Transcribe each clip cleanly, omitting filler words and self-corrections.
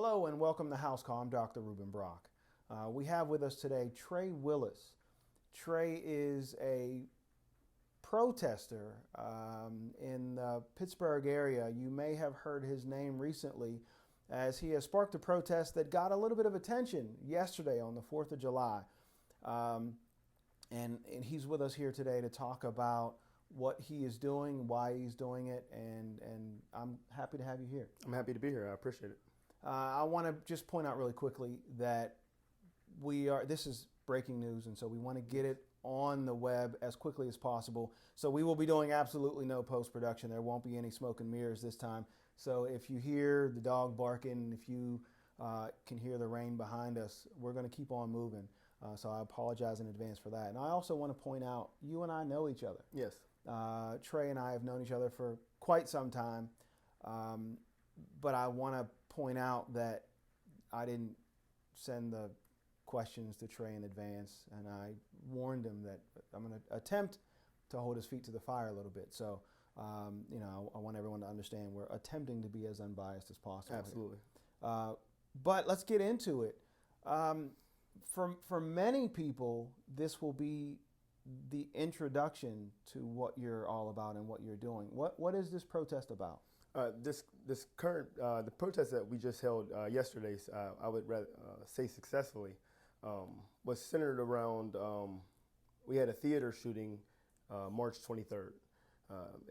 Hello and welcome to House Call. I'm Dr. Rueben Brock. We have with us today Trey Willis. Trey is a protester in the Pittsburgh area. You may have heard his name recently as he has sparked a protest that got a little bit of attention yesterday on the 4th of July. And he's with us here today to talk about what he is doing, why he's doing it, and I'm happy to have you here. I'm happy to be here. I appreciate it. I want to just point out really quickly that this is breaking news, and so we want to get it on the web as quickly as possible. So we will be doing absolutely no post-production. There won't be any smoke and mirrors this time. So if you hear the dog barking, if you can hear the rain behind us, we're going to keep on moving. So I apologize in advance for that. And I also want to point out, you and I know each other. Yes. Trey and I have known each other for quite some time. But I want to point out that I didn't send the questions to Trey in advance, and I warned him that I'm going to attempt to hold his feet to the fire a little bit. So, I want everyone to understand we're attempting to be as unbiased as possible. Absolutely. But let's get into it. For many people, this will be the introduction to what you're all about and what you're doing. What is this protest about? This current the protest that we just held yesterday, I would rather say successfully, was centered around. We had a theater shooting March 23rd.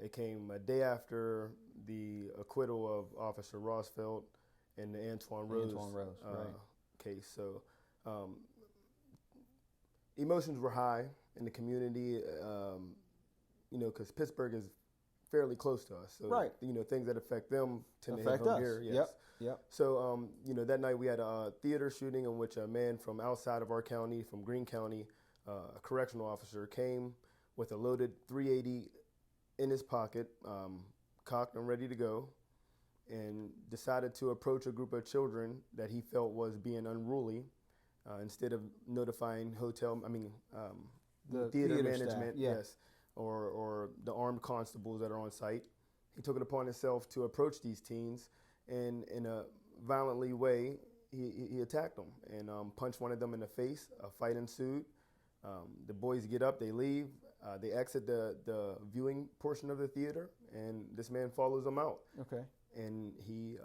It came a day after the acquittal of Officer Rossfeld in the Antoine Rose right. case. So emotions were high in the community, because Pittsburgh is fairly close to us. So, right. Things that affect them tend to hit affect home us. here. Yes. Yep. So, that night we had a theater shooting in which a man from outside of our county, from Greene County, a correctional officer, came with a loaded .380 in his pocket, cocked and ready to go, and decided to approach a group of children that he felt was being unruly. Instead of notifying the theater management, staff. Yeah. yes, or the armed constables that are on site, he took it upon himself to approach these teens, and in a violently way, he attacked them and punched one of them in the face. A fight ensued. The boys get up, they leave, they exit the viewing portion of the theater, and this man follows them out. Okay. And he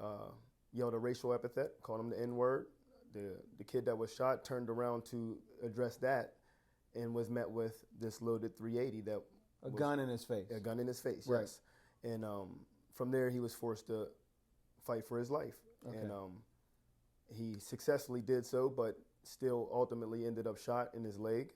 yelled a racial epithet, called him the N-word. The kid that was shot turned around to address that and was met with this loaded .380 a gun in his face. A gun in his face, right. Yes. And from there, he was forced to fight for his life. Okay. And he successfully did so, but still ultimately ended up shot in his leg.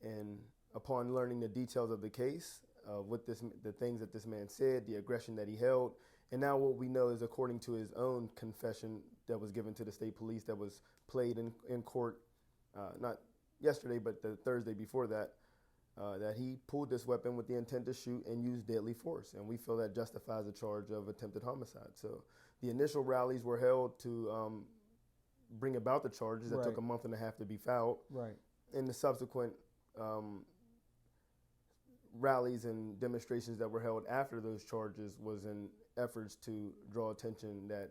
And upon learning the details of the case, the things that this man said, the aggression that he held, and now what we know is, according to his own confession that was given to the state police, that was played in court, not yesterday, but the Thursday before that, that he pulled this weapon with the intent to shoot and use deadly force. And we feel that justifies a charge of attempted homicide. So the initial rallies were held to bring about the charges that right. took a month and a half to be filed. Right. And the subsequent rallies and demonstrations that were held after those charges was in efforts to draw attention that,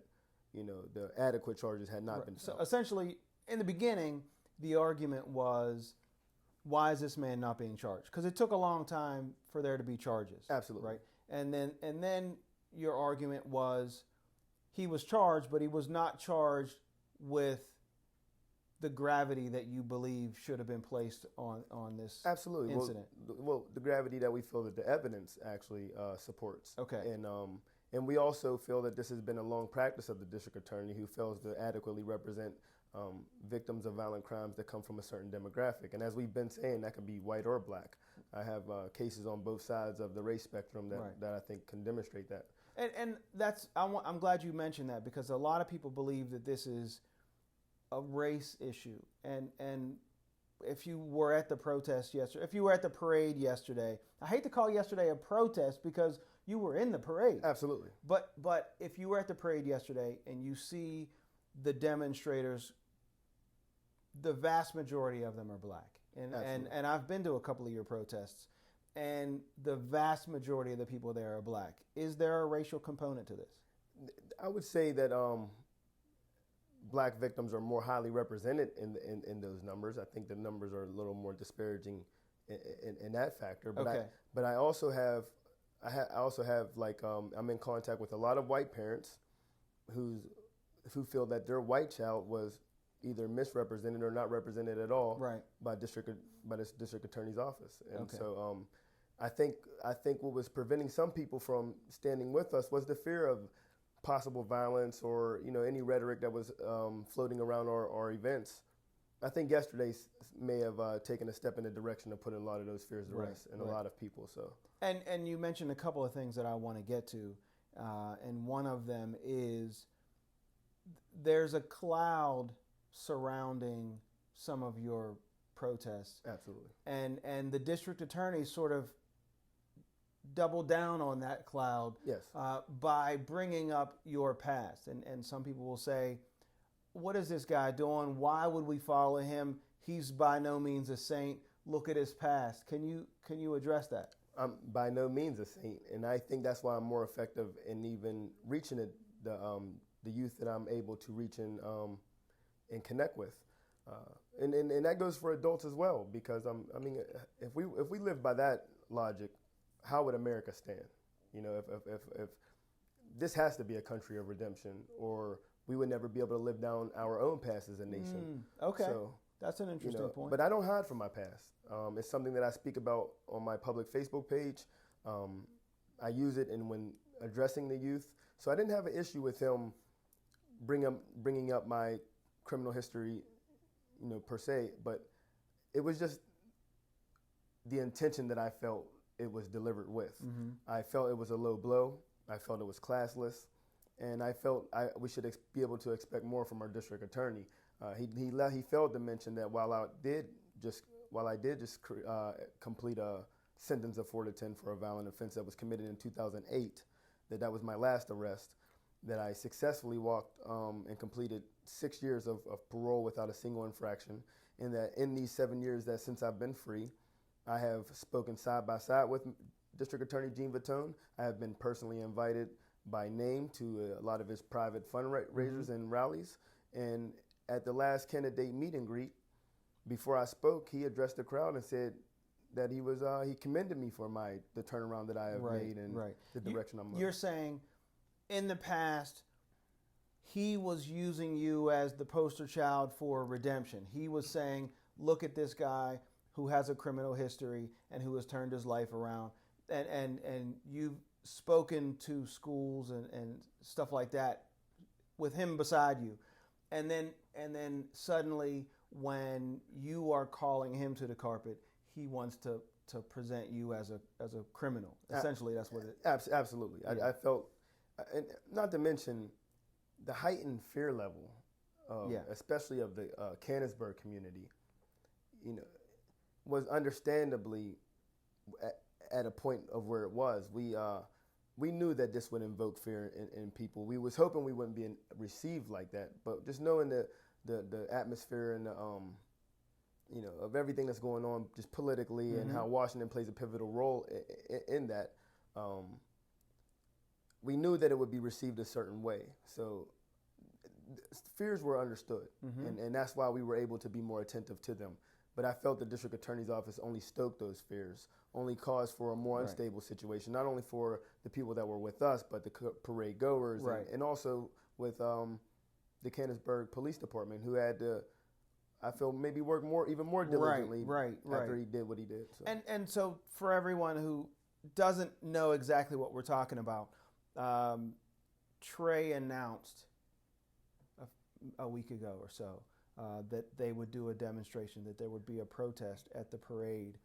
the adequate charges had not right. been So filed. essentially, in the beginning, the argument was, why is this man not being charged? Because it took a long time for there to be charges. Absolutely. Right. And then your argument was, he was charged, but he was not charged with the gravity that you believe should have been placed on this Absolutely. incident. Well, the gravity that we feel that the evidence actually supports. Okay. And we also feel that this has been a long practice of the district attorney, who fails to adequately represent victims of violent crimes that come from a certain demographic. And as we've been saying, that can be white or black. I have cases on both sides of the race spectrum that, right. that I think can demonstrate that. And I'm glad you mentioned that, because a lot of people believe that this is a race issue. And if you were at the protest yesterday, if you were at the parade yesterday, I hate to call yesterday a protest because you were in the parade. Absolutely. But if you were at the parade yesterday and you see the demonstrators, the vast majority of them are black. And I've been to a couple of your protests, and the vast majority of the people there are black. Is there a racial component to this? I would say that black victims are more highly represented in those numbers. I think the numbers are a little more disparaging in that factor. But Okay. I also have like I'm in contact with a lot of white parents who feel that their white child was either misrepresented or not represented at all Right. by this district attorney's office. And Okay. so I think what was preventing some people from standing with us was the fear of possible violence or any rhetoric that was floating around our events. I think yesterday may have taken a step in the direction of putting a lot of those fears to rest in a lot of people. So and you mentioned a couple of things that I want to get to, and one of them is there's a cloud surrounding some of your protests. absolutely. And the district attorney sort of doubled down on that cloud Yes. by bringing up your past. And some people will say, what is this guy doing? Why would we follow him? He's by no means a saint. Look at his past. Can you address that? I'm by no means a saint, and I think that's why I'm more effective in even reaching the youth that I'm able to reach and connect with. And that goes for adults as well, because if we live by that logic, how would America stand? If this has to be a country of redemption, or we would never be able to live down our own past as a nation. Okay, So, that's an interesting point. but I don't hide from my past. It's something that I speak about on my public Facebook page. I use it when addressing the youth. So I didn't have an issue with him bringing up my criminal history, per se, but it was just the intention that I felt it was delivered with. Mm-hmm. I felt it was a low blow. I felt it was classless, and I felt we should be able to expect more from our district attorney. He failed to mention that while I did just complete a sentence of 4 to 10 for a violent offense that was committed in 2008, that was my last arrest, that I successfully walked and completed 6 years of parole without a single infraction, and that in these 7 years that since I've been free, I have spoken side by side with District Attorney Gene Vitone. I have been personally invited by name to a lot of his private fundraisers and rallies. And at the last candidate meet and greet, before I spoke, he addressed the crowd and said that he commended me for the turnaround that I have made and the direction I'm moving. You're saying in the past, he was using you as the poster child for redemption. He was saying, look at this guy who has a criminal history and who has turned his life around. And you've spoken to schools and stuff like that with him beside you. And then suddenly when you are calling him to the carpet, he wants to present you as a criminal. Essentially, that's what it is. Absolutely. Yeah. I felt, and not to mention the heightened fear level, especially of the Canonsburg community, was understandably at a point of where it was. We knew that this would invoke fear in people. We was hoping we wouldn't be received like that, but just knowing the atmosphere and of everything that's going on just politically and how Washington plays a pivotal role in that, we knew that it would be received a certain way. So fears were understood, and that's why we were able to be more attentive to them. But I felt the district attorney's office only stoked those fears, only caused for a more unstable situation, not only for the people that were with us, but the parade goers, and also with the Canonsburg Police Department, who had to, I feel, maybe work even more diligently after he did what he did. So. And so for everyone who doesn't know exactly what we're talking about, Trey announced a week ago or so that they would do a demonstration, that there would be a protest at the parade.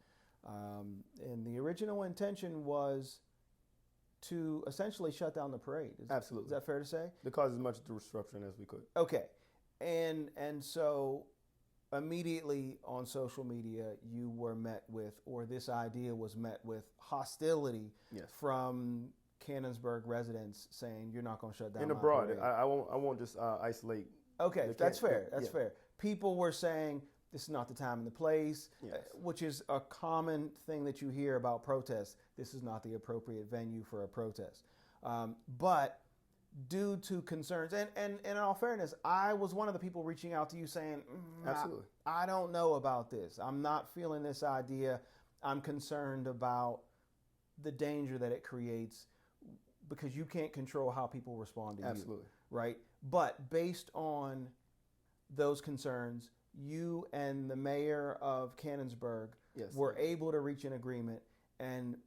And the original intention was to essentially shut down the parade. Absolutely. Is that fair to say? To cause as much disruption as we could. Okay. And so immediately on social media, you were met with, or this idea was met with, hostility from Canonsburg residents saying, you're not going to shut down and abroad. I won't just isolate. Okay, that's fair. That's fair. People were saying this is not the time and the place, which is a common thing that you hear about protests. This is not the appropriate venue for a protest. But due to concerns. And in all fairness, I was one of the people reaching out to you saying, Absolutely. I don't know about this. I'm not feeling this idea. I'm concerned about the danger that it creates because you can't control how people respond to Absolutely. you, right? But based on those concerns, you and the mayor of Canonsburg were able to reach an agreement, and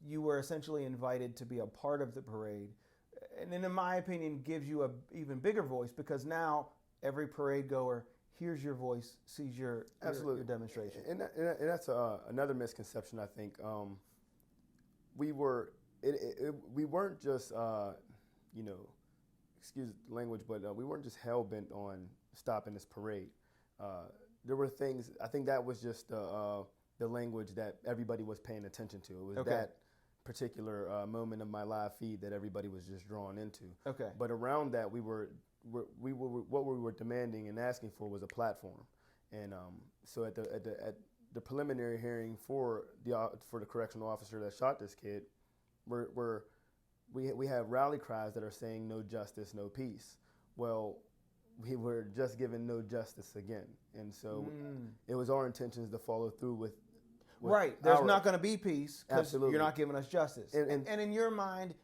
you were essentially invited to be a part of the parade. And in my opinion, gives you an even bigger voice because now every parade goer hears your voice, sees your demonstration. And that's another misconception, I think. We weren't just, excuse the language, but we weren't just hell-bent on stopping this parade. There were things, I think that was just the language that everybody was paying attention to. It was that particular moment of my live feed that everybody was just drawn into. Okay. But around that, what we were demanding and asking for was a platform. And so at the preliminary hearing for the correctional officer that shot this kid, we have rally cries that are saying no justice, no peace. Well, we were just given no justice again, and so it was our intentions to follow through with right. There's not going to be peace because Absolutely. you're not giving us justice. And in your mind,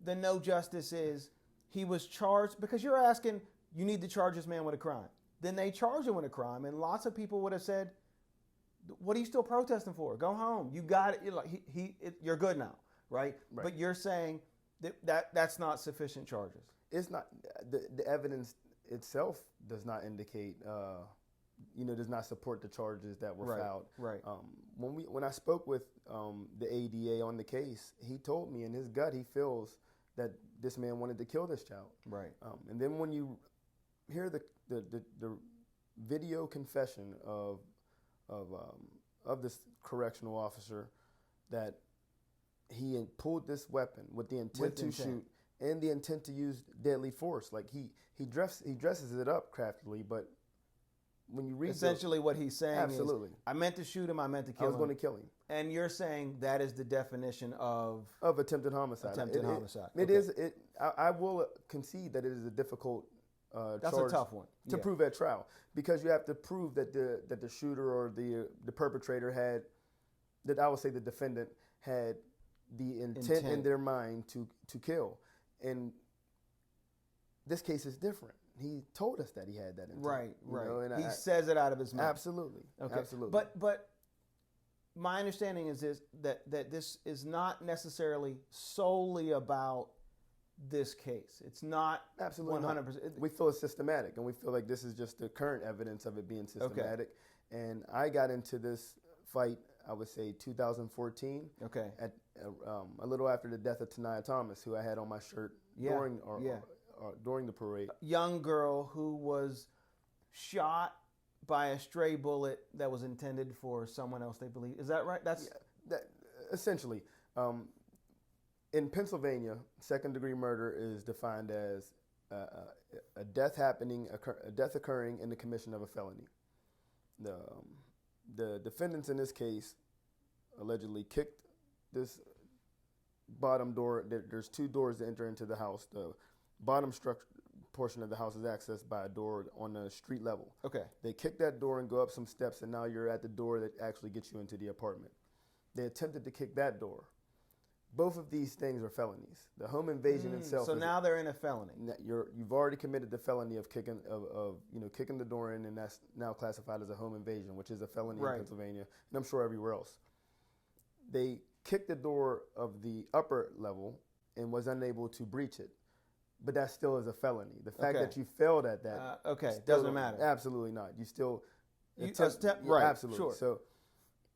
the no justice is he was charged because you're asking you need to charge this man with a crime. Then they charge him with a crime, and lots of people would have said, "What are you still protesting for? Go home. You got it. You're good now, right?" But you're saying that's not sufficient charges. It's not. The evidence itself does not indicate, does not support the charges that were filed. Right. When I spoke with the ADA on the case, he told me in his gut he feels that this man wanted to kill this child. Right. And then when you hear the video confession of this correctional officer that he had pulled this weapon with the intent to shoot and the intent to use deadly force, like he dresses it up craftily, but when you read essentially what he's saying absolutely. is, I meant to shoot him, I meant to kill him. I was going to kill him. And you're saying that is the definition of attempted homicide. Homicide. It is. I will concede that it is a difficult that's charge a tough one to prove at trial, because you have to prove that the shooter or the perpetrator had, that I would say the defendant had the intent in their mind to kill. And this case is different. He told us that he had that intent. Right. And he says it out of his mouth. Absolutely. Okay. Absolutely. But my understanding is that this is not necessarily solely about this case. It's not absolutely 100%. We feel it's systematic, and we feel like this is just the current evidence of it being systematic. Okay. And I got into this fight, I would say 2014. Okay. At a little after the death of Tanaya Thomas, who I had on my shirt during the parade. A young girl who was shot by a stray bullet that was intended for someone else, they believe. Is that right? Essentially. In Pennsylvania, second-degree murder is defined as a death occurring in the commission of a felony. The defendants in this case allegedly kicked this bottom door. There's two doors to enter into the house. The bottom portion of the house is accessed by a door on the street level. Okay. They kick that door and go up some steps, and now you're at the door that actually gets you into the apartment. They attempted to kick that door. Both of these things are felonies. The home invasion itself. So now they're in a felony. You've already committed the felony of kicking the door in, and that's now classified as a home invasion, which is a felony in Pennsylvania, and I'm sure everywhere else. They kicked the door of the upper level and was unable to breach it, but that still is a felony. The fact that you failed at that, doesn't matter. Absolutely not. You still right? Absolutely. Sure. So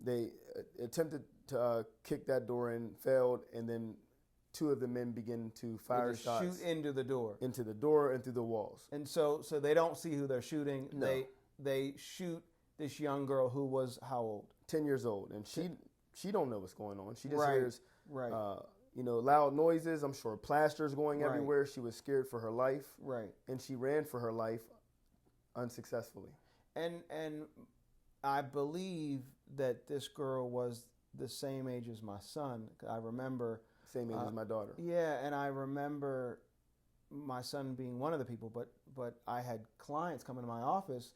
they attempted to kick that door in, failed, and then two of the men begin to fire shots. Shoot into the door. Into the door and through the walls. And so they don't see who they're shooting. No. They shoot this young girl who was how old? 10 years old. And she don't know what's going on. She just hears loud noises. I'm sure plasters going everywhere. She was scared for her life. Right. And she ran for her life unsuccessfully. And I believe that this girl was the same age as my son. I remember. Same age as my daughter. Yeah, and I remember my son being one of the people, but I had clients come into my office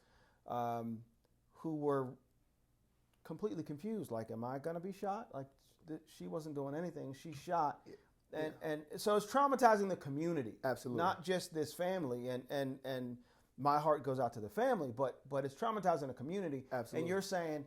who were completely confused. Like, am I going to be shot? Like, she wasn't doing anything. She's shot. And so it's traumatizing the community. Absolutely. Not just this family. And my heart goes out to the family, but it's traumatizing the community. Absolutely. And you're saying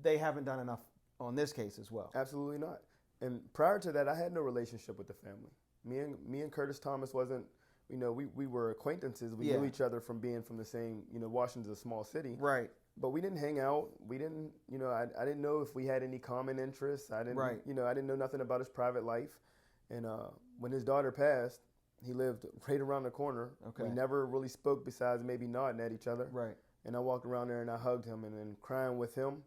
they haven't done enough on this case as well. Absolutely not. And prior to that, I had no relationship with the family. Me and Curtis Thomas wasn't, we were acquaintances. We knew each other from being from the same, Washington's a small city. Right. But we didn't hang out. We didn't, I didn't know if we had any common interests. I didn't, I didn't know nothing about his private life. And when his daughter passed, he lived right around the corner. Okay. We never really spoke besides maybe nodding at each other. Right. And I walked around there and I hugged him, and then crying with him.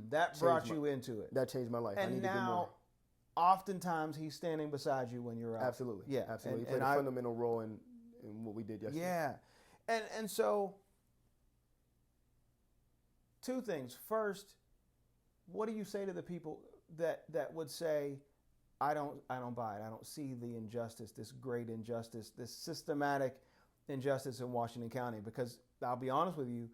That brought you into it. That changed my life. And I need to do now, more. oftentimes he's standing beside you when you're out. Absolutely. Yeah. Absolutely. He played a fundamental role in what we did yesterday. Yeah. And so, two things. First, what do you say to the people that would say, I don't buy it. I don't see the injustice, this great injustice, this systematic injustice in Washington County? Because I'll be honest with you,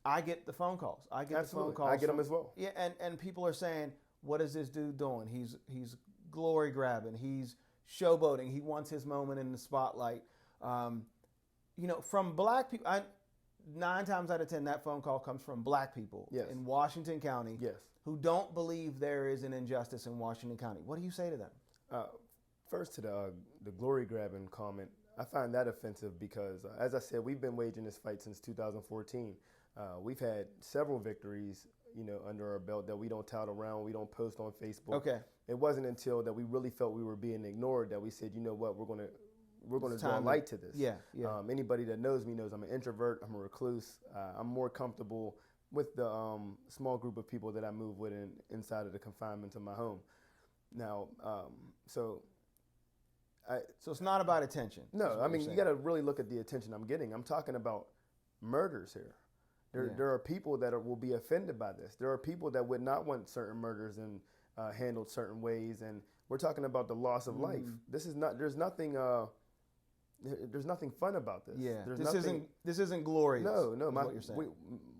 I get the phone calls. I get Absolutely. the phone calls. I get them as well. Yeah, and people are saying, what is this dude doing? He's glory grabbing. He's showboating. He wants his moment in the spotlight. From black people, 9 times out of 10, that phone call comes from black people in Washington County who don't believe there is an injustice in Washington County. What do you say to them? First, to the glory grabbing comment, I find that offensive because, as I said, we've been waging this fight since 2014. We've had several victories, under our belt that we don't tout around, we don't post on Facebook. Okay. It wasn't until that we really felt we were being ignored that we said, you know what, we're going to draw light to this. Yeah. Anybody that knows me knows I'm an introvert. I'm a recluse. I'm more comfortable with the small group of people that I move with inside of the confinements of my home. Now, so it's not about attention. No, I mean, you got to really look at the attention I'm getting. I'm talking about murders here. There are people that will be offended by this. There are people that would not want certain murders and handled certain ways, and we're talking about the loss of life. This is not. There's nothing fun about this. Yeah, this isn't glorious. No. What you're saying.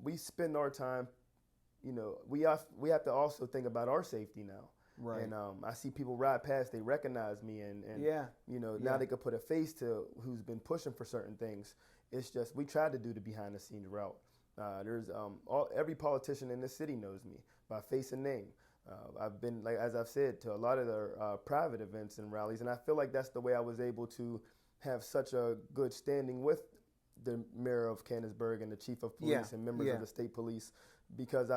We spend our time. We have to also think about our safety now. Right. And I see people ride past. They recognize me, and now they could put a face to who's been pushing for certain things. It's just we tried to do the behind the scenes route. Every politician in this city knows me by face and name. I've been, as I've said, to a lot of their private events and rallies, and I feel like that's the way I was able to have such a good standing with the mayor of Canonsburg and the chief of police and members of the state police, because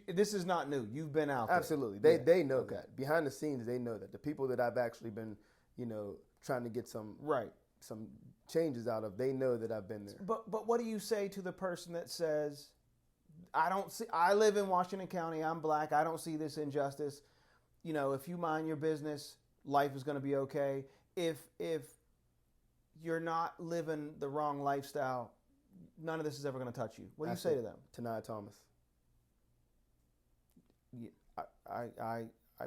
this is not new. You've been out there. Absolutely. They know that. Behind the scenes, they know that. The people that I've actually been, trying to get some changes out of, they know that I've been there. But what do you say to the person that says, I live in Washington County, I'm black, I don't see this injustice. If you mind your business, life is going to be okay. If you're not living the wrong lifestyle, none of this is ever going to touch you. What do you say to them? Tanaya Thomas. Yeah, I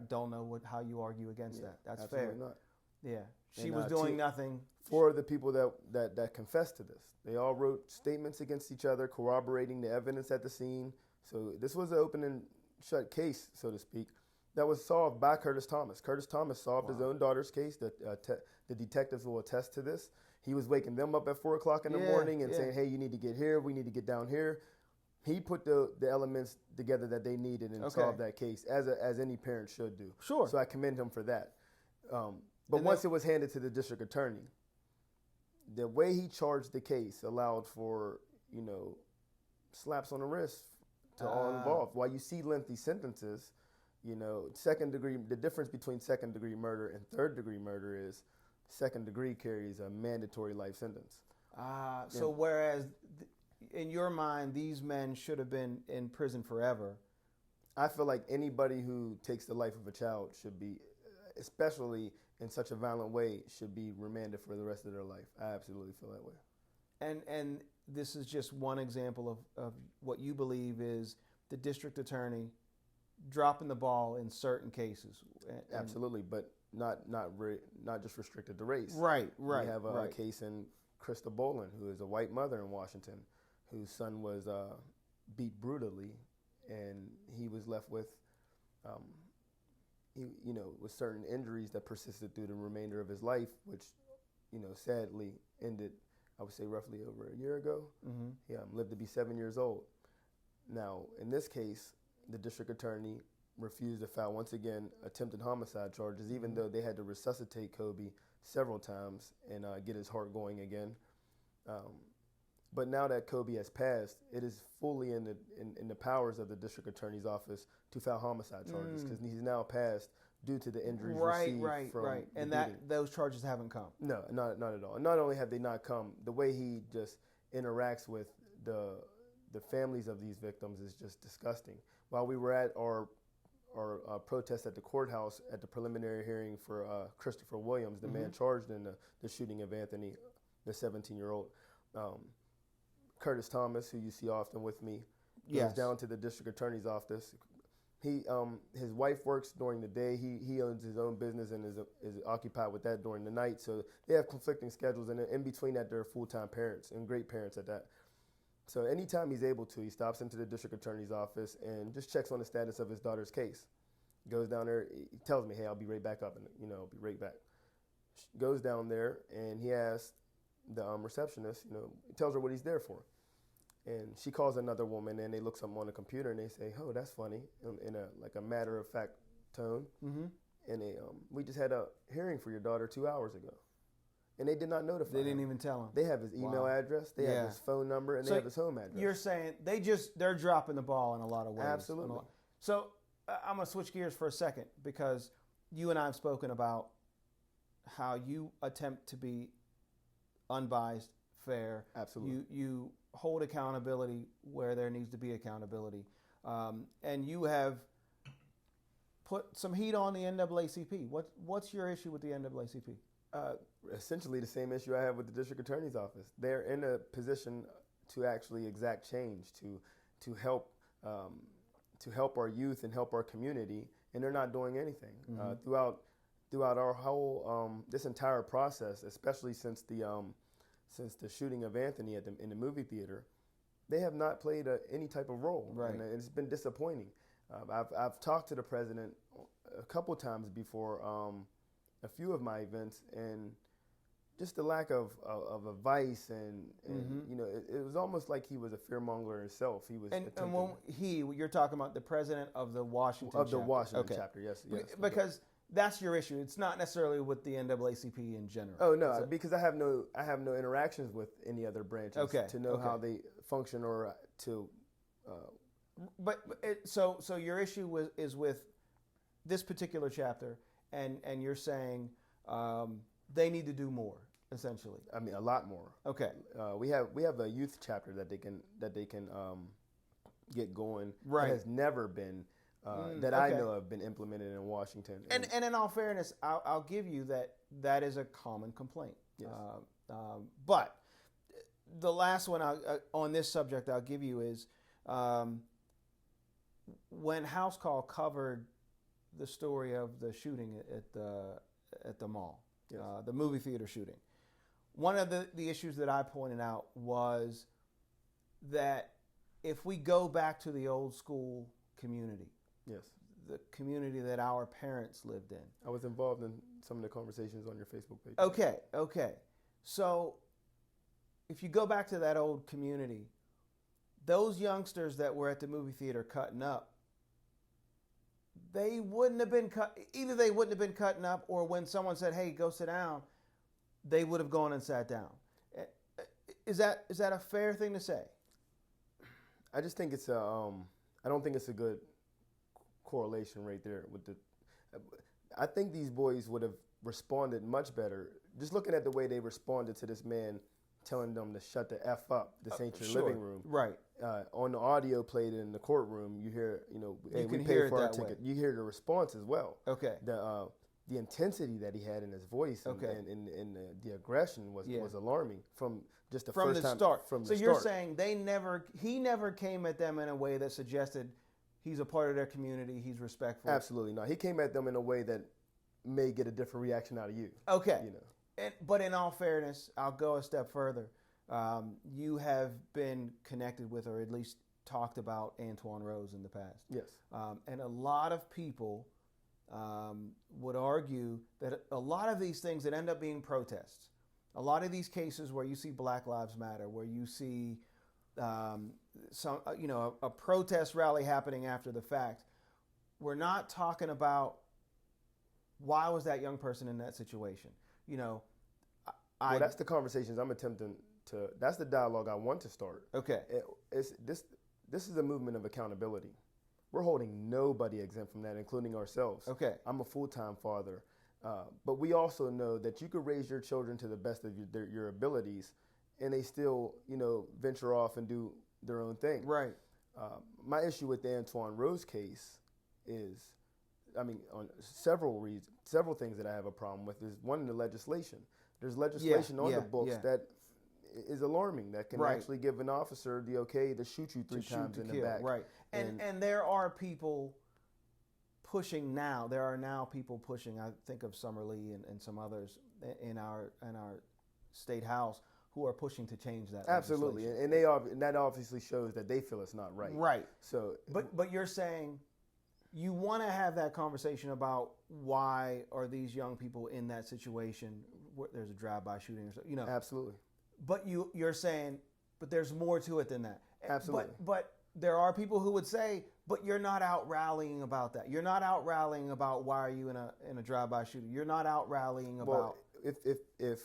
don't know how you argue against that. That's fair. Not. Yeah. She was doing nothing. 4 of the people that confessed to this, they all wrote statements against each other, corroborating the evidence at the scene. So this was an open and shut case, so to speak, that was solved by Curtis Thomas. Curtis Thomas solved his own daughter's case. The detectives will attest to this. He was waking them up at 4 o'clock in the morning and saying, hey, you need to get here. We need to get down here. He put the elements together that they needed and solved that case, as any parent should do. Sure. So I commend him for that. But once it was handed to the district attorney, the way he charged the case allowed for, slaps on the wrist to all involved. While you see lengthy sentences, second degree, the difference between second degree murder and third degree murder is second degree carries a mandatory life sentence. So whereas in your mind, these men should have been in prison forever. I feel like anybody who takes the life of a child should be, especially in such a violent way, should be remanded for the rest of their life. I absolutely feel that way. And this is just one example of what you believe is the district attorney dropping the ball in certain cases. Absolutely, but not just restricted to race. Right. We have a case in Krista Bolin, who is a white mother in Washington, whose son was beat brutally, and he was left with, with certain injuries that persisted through the remainder of his life, which, sadly ended, I would say, roughly over a year ago. Mm-hmm. He lived to be 7 years old. Now, in this case, the district attorney refused to file, once again, attempted homicide charges, even though they had to resuscitate Kobe several times and get his heart going again. But now that Kobe has passed, it is fully in the powers of the district attorney's office to file homicide charges, because he's now passed due to the injuries received from the and beating. those charges haven't come. No, not at all. Not only have they not come, the way he just interacts with the families of these victims is just disgusting. While we were at our protest at the courthouse at the preliminary hearing for Christopher Williams, the man charged in the shooting of Anthony, the 17-year-old, Curtis Thomas, who you see often with me, goes down to the district attorney's office. His wife works during the day. He owns his own business and is occupied with that during the night. So they have conflicting schedules, and in between that, they're full-time parents and great parents at that. So anytime he's able to, he stops into the district attorney's office and just checks on the status of his daughter's case. Goes down there. He tells me, "Hey, I'll be right back up," and I'll be right back. Goes down there and he asks the receptionist, he tells her what he's there for. And she calls another woman, and they look something on the computer, and they say, "Oh, that's funny," in a matter-of-fact tone. Mm-hmm. And we just had a hearing for your daughter 2 hours ago. And they did not notify him. They didn't even tell him. They have his email address, they have his phone number, and they have his home address. You're saying they're dropping the ball in a lot of ways. Absolutely. So I'm going to switch gears for a second, because you and I have spoken about how you attempt to be unbiased, fair. Absolutely. You hold accountability where there needs to be accountability. And you have put some heat on the NAACP. What's your issue with the NAACP? Essentially the same issue I have with the district attorney's office. They're in a position to actually exact change, to help our youth and help our community, and they're not doing anything. Mm-hmm. Throughout our whole this entire process, especially since the shooting of Anthony in the movie theater, they have not played any type of role, right. And it's been disappointing. I've talked to the president a couple times before a few of my events, and just the lack of advice and mm-hmm. It was almost like he was a fearmonger himself. He was, and when you're talking about the president of the Washington chapter. Washington chapter, yes. Because that's your issue. It's not necessarily with the NAACP in general. Oh no, because I have no interactions with any other branches to know how they function or to. So your issue is with this particular chapter, and you're saying they need to do more, essentially. I mean, a lot more. Okay. We have a youth chapter that they can get going. Right. That has never been. I know have been implemented in Washington. And in all fairness, I'll give you that is a common complaint. Yes. But the last one on this subject I'll give you is when House Call covered the story of the shooting at the mall, yes. The movie theater shooting. One of the issues that I pointed out was that if we go back to the old school community, yes, the community that our parents lived in. I was involved in some of the conversations on your Facebook page. Okay. So if you go back to that old community, those youngsters that were at the movie theater cutting up, they wouldn't have been either they wouldn't have been cutting up, or when someone said, "Hey, go sit down," they would have gone and sat down. Is that a fair thing to say? I just think it's I don't think it's a good correlation right there with the. I think these boys would have responded much better. Just looking at the way they responded to this man telling them to shut the F up. This ain't your living room. Right. On the audio played in the courtroom, you hear, hey, we paid for our ticket. You hear the response as well. Okay. The intensity that he had in his voice and the aggression was alarming from just the first time. Start. So you're saying he never came at them in a way that suggested he's a part of their community, he's respectful? Absolutely not. He came at them in a way that may get a different reaction out of you. Okay. You know. But in all fairness, I'll go a step further. You have been connected with, or at least talked about, Antoine Rose in the past. Yes. And a lot of people would argue that a lot of these things that end up being protests, a lot of these cases where you see Black Lives Matter, where you see a protest rally happening after the fact, we're not talking about why was that young person in that situation. Well, that's the conversations I'm attempting to. That's the dialogue I want to start. Okay. This is a movement of accountability. We're holding nobody exempt from that, including ourselves. Okay. I'm a full-time father, but we also know that you could raise your children to the best of your abilities, and they still, venture off and do their own thing. Right. My issue with the Antoine Rose case is, on several things that I have a problem with is, one, the legislation. There's legislation on the books that is alarming, that can actually give an officer the okay to shoot you three times in the back. Right. And there are people pushing now. There are now people pushing. I think of Summer Lee and some others in our state house who are pushing to change that. Absolutely, and that obviously shows that they feel it's not right. Right. So, but you're saying you want to have that conversation about why are these young people in that situation where there's a drive-by shooting or something. Absolutely. But you're saying, but there's more to it than that. Absolutely. But there are people who would say, but you're not out rallying about that. You're not out rallying about why are you in a drive-by shooting. You're not out rallying about. If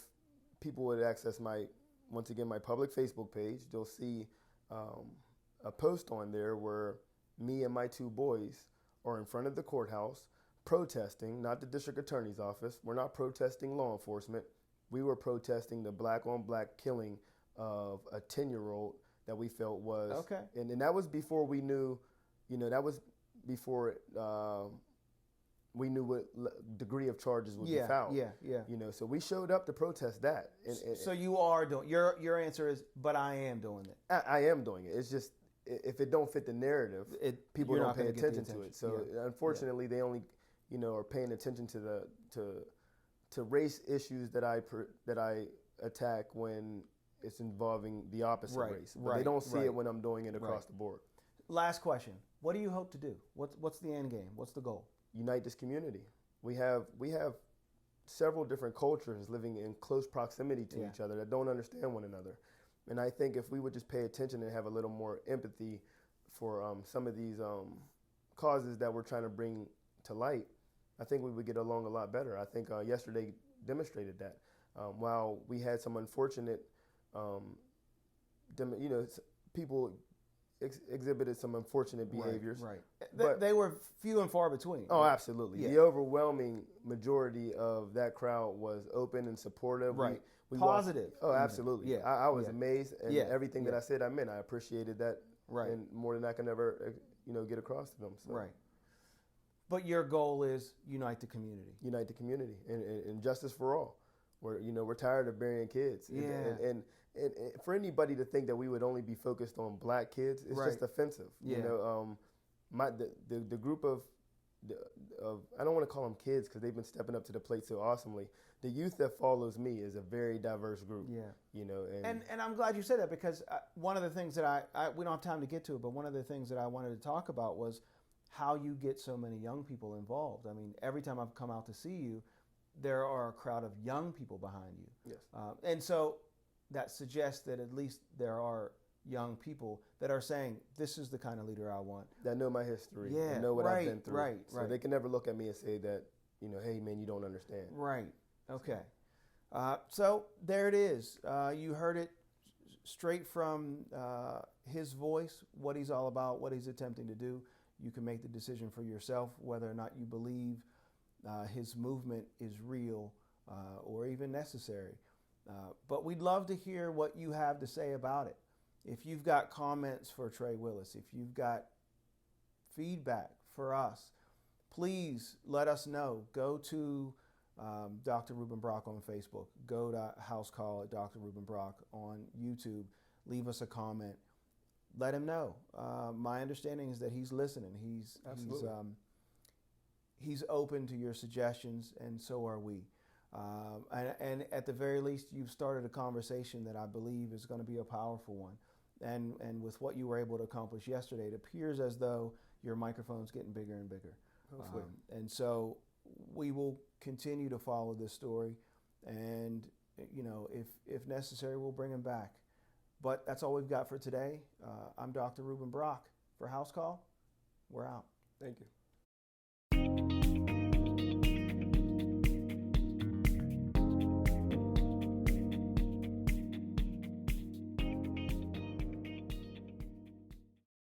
people would access my public Facebook page, they'll see a post on there where me and my two boys are in front of the courthouse protesting, not the district attorney's office. We're not protesting law enforcement. We were protesting the black-on-black killing of a 10-year-old that we felt was okay. And that was before we knew, that was before we knew what degree of charges would be filed. Yeah. So we showed up to protest that. So you are doing your answer is, but I am doing it. I am doing it. It's just if it don't fit the narrative, people don't pay attention to it. So unfortunately, they only are paying attention to to race issues that I attack when it's involving the opposite race. But they don't see it when I'm doing it across the board. Last question. What do you hope to do? What's the end game? What's the goal? Unite this community. We have several different cultures living in close proximity to each other that don't understand one another. And I think if we would just pay attention and have a little more empathy for some of these causes that we're trying to bring to light, I think we would get along a lot better. I think yesterday demonstrated that. While we had some unfortunate, people exhibited some unfortunate behaviors. Right. But they were few and far between. Oh, absolutely. Yeah. The overwhelming majority of that crowd was open and supportive. Right. We positive. Oh, absolutely. Yeah. I was amazed, and everything that I said, I meant. I appreciated that, and more than I can ever, get across to them. So. Right. But your goal is unite the community. Unite the community, and justice for all. We're tired of burying kids. Yeah. And for anybody to think that we would only be focused on black kids, it's just offensive. Yeah. The group of I don't want to call them kids because they've been stepping up to the plate so awesomely. The youth that follows me is a very diverse group. Yeah. And I'm glad you said that, because one of the things that we don't have time to get to it, but one of the things that I wanted to talk about was how you get so many young people involved. I mean, every time I've come out to see you, there are a crowd of young people behind you. Yes. And so that suggests that at least there are young people that are saying, this is the kind of leader I want. That know my history, and know what I've been through. So Right. they can never look at me and say that, hey man, you don't understand. Right. Okay. So there it is. You heard it straight from his voice, what he's all about, what he's attempting to do. You can make the decision for yourself whether or not you believe his movement is real or even necessary. But we'd love to hear what you have to say about it. If you've got comments for Trey Willis, if you've got feedback for us, please let us know. Go to Dr. Rueben Brock on Facebook. Go to House Call at Dr. Rueben Brock on YouTube. Leave us a comment. Let him know. My understanding is that he's listening. he's open to your suggestions, and so are we. And at the very least, you've started a conversation that I believe is going to be a powerful one. And with what you were able to accomplish yesterday, it appears as though your microphone's getting bigger and bigger. Hopefully. And so we will continue to follow this story, and if necessary, we'll bring him back. But that's all we've got for today. I'm Dr. Rueben Brock for House Call. We're out. Thank you.